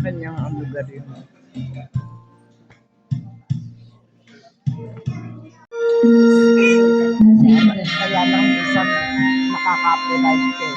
kanya-kanyang ang lugar yun. Kaya lang minsan nakaka-copyright ka.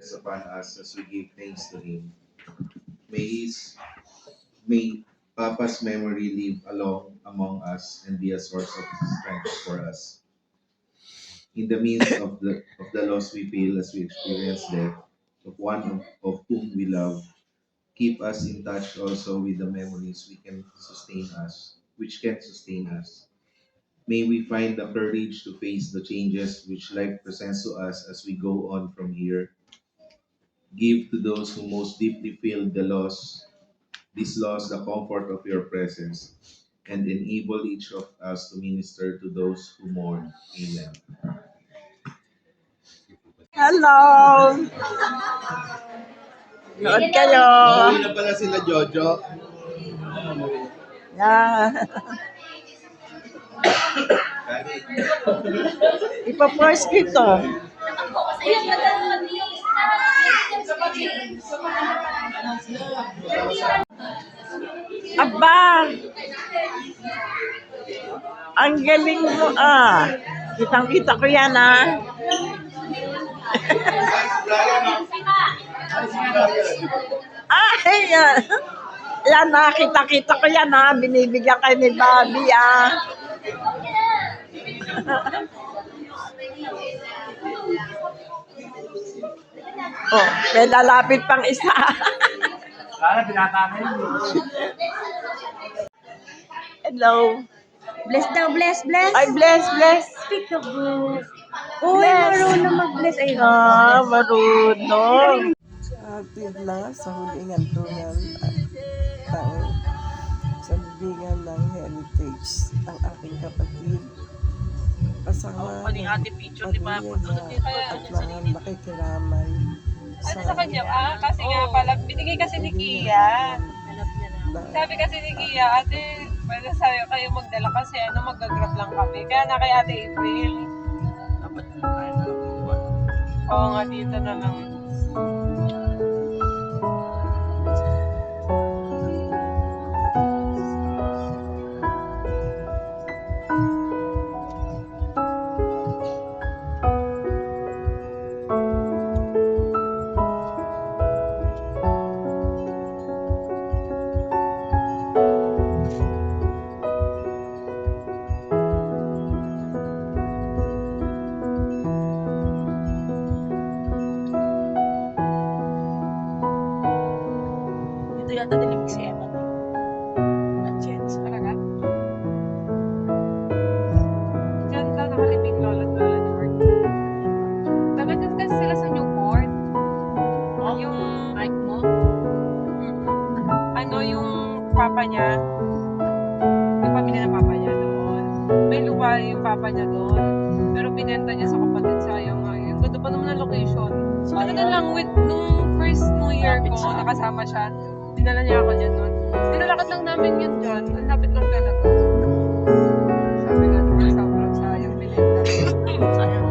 Upon us as we give thanks to Him. May Papa's memory live along among us and be a source of strength for us. In the midst of the loss we feel as we experience death of one of whom we love, keep us in touch also with the memories which can sustain us. May we find the courage to face the changes which life presents to us as we go on from here. Give to those who most deeply feel this loss, the comfort of your presence, and enable each of us to minister to those who mourn. Amen. Hello! Nood kayo! Uuwi na pala sila Jojo. Yeah. Ipa-force dito. Aba! Ang galing mo ah! Kitang-kita ko yan ah! Ay! Yan ah! Kita-kita ko yan ah! Binibigyan kayo ni Bobby ah! Oh, may lalapit pang isa. Hello. Bless daw, bless, bless. Ay, bless. Peekaboo. Uy, Bless. marunong mag-bless. Ayun. Marunong. Hatid na sa huling hantungan ang sandigan ng heritage ang aking kapatid kasama ng pamilya niya at mga nakikiramay Sa kanya, kasi nga pala, binigay kasi ni Kia. Sabi kasi ni Kia, ate, pwede sa'yo kayo magdala kasi mag-grab lang kami. Kaya na kay Ate April. Oo nga, dito na lang. Dito yata dilimig si Emma. At Jens. Talaga? Diyan ka nakalibing lolo't lola ni Mark. Tabi din kasi sila sa Newport. Yung, Mike mo? yung papa niya, yung pamilya ng papa niya doon. May lupa yung papa niya doon. Pero binenta niya sa kapatid sa yung ganda pa naman ang location. Ano na lang, nung first New Year ko, nakasama siya. Dinala niya ako dyan nun. Nilalakad lang namin yun dyan. Ang lapit lang talaga. Sabi nga, sobrang sayang binenta. Sayang.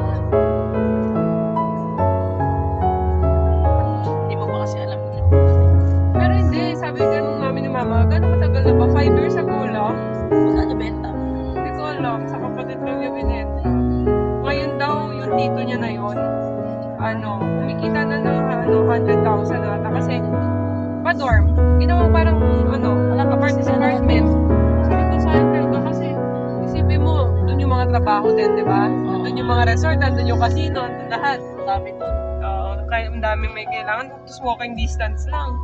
Hindi mo ba kasi alam yun? Pero hindi, sabi ganun namin ni Mama, gano'ng katagal na ba? 5 years ago lang? Saan niya benta? Hindi ko alam, sa kapatid lang niya binenta. Ngayon daw, yung tito niya na yun, kumikita na ng 100,000 ata kasi pa-dorm. Ginawa parang apartment. Sabi ko sayang talaga kasi isipin mo, dun yung mga trabaho din, di ba? Dun yung mga resort, dun yung casino, dun lahat. Dami to. Kaya ang daming may kailangan, tapos walking distance lang.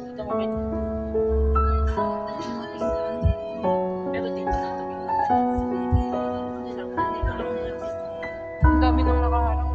Ito mo ba? Pero dito na ito. Ang dami nang nakaharap.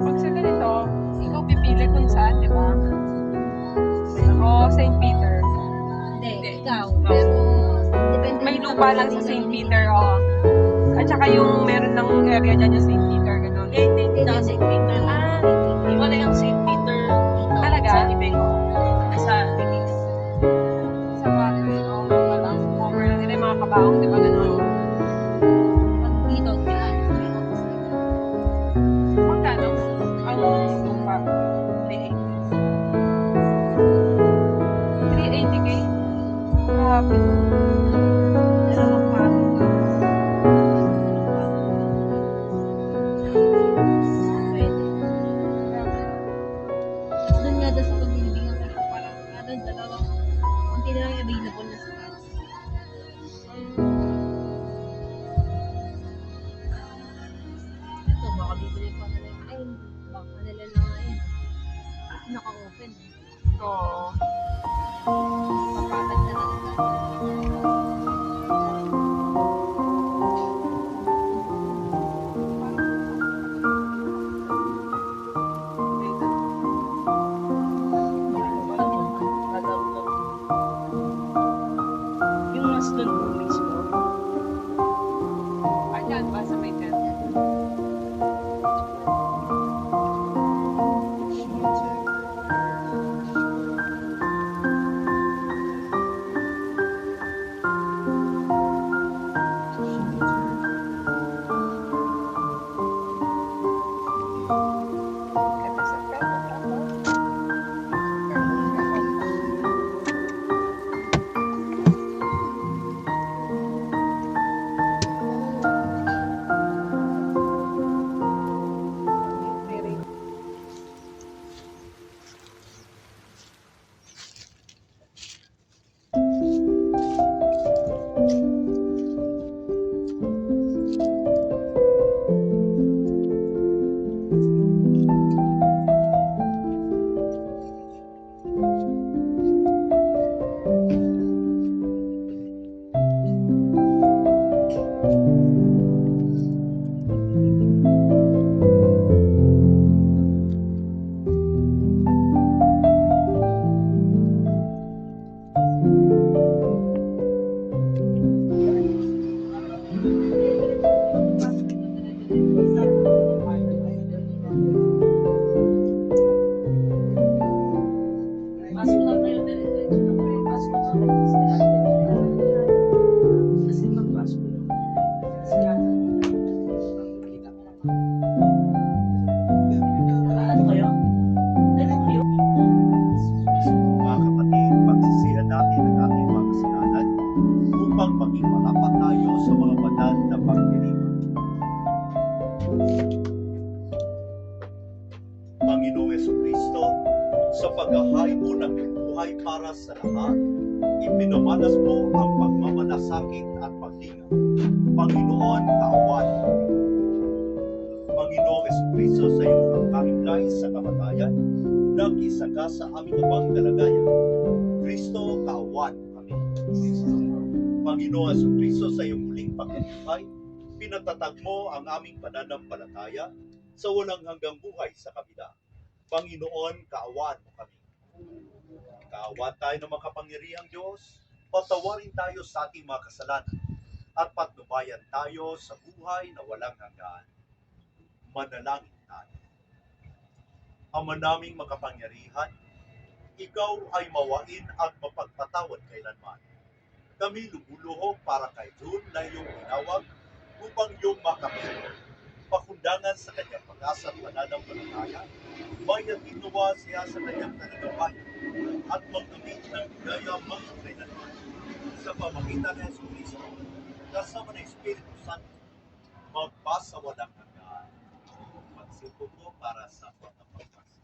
Pag sa ganito, ikaw pipili kung saan, di ba? O St. Peter. Hindi, ikaw. Pero, depende. May lupa lang sa St. Peter, oo. At saka yung meron ng area dyan yung St. Peter, gano'n. Hindi na St. Peter lang. Iba na yung St. Peter. Talaga? Sa Libeng. Sa Libeng. Sa bagay, oo nga pala. Cover lang nila yung mga kabaong, di ba gano'n? Pag dito, Magkano? Ang lupa? 380K? Grabe. dalawang pato ka. Pwede. Doon nga doon sa paglilibingan ko lang parang doon dalawang konti na lang yung available na spots. Ito, baka bibili pa nila yung ayun. Baka nila na ngayon. Naka-open. Oo. Papatag na lang. Yung mas doon po mismo. Ayan, ba sa may tent? para sa lahat. Ipinamalas mo ang pagmamalasakit at paglinga. Panginoon, kaawat kami. Panginoong Jesucristo, sa iyong pagkahiglay sa kamatayan, nag-isa ka sa aming abang kalagayan. Kristo, kaawat kami. Panginoon Jesucristo, sa iyong muling pagkabuhay, pinatatag mo ang aming pananampalataya sa walang hanggang buhay sa kabila. Panginoon, kaawat mo kami. Kaawat tayo ng makapangyarihang Diyos, patawarin tayo sa ating mga kasalanan at patnubayan tayo sa buhay na walang hanggan. Manalangin tayo. Ama naming makapangyarihan, ikaw ay mawain at mapagpatawad kailanman. Kami lumuluhog para kay June na iyong tinawag upang iyong makamit. Pakundangan sa kanyang pag-asa at pananampalataya, bayan ginawa siya sa kanyang talagabayan at magdamit ng bigaya mga kailanman. Sa pamagitan ng Yesu Cristo, kasama ng Espiritu Santo, magpasawalang hanggan. Magsipo po para sa pagpapagpasa.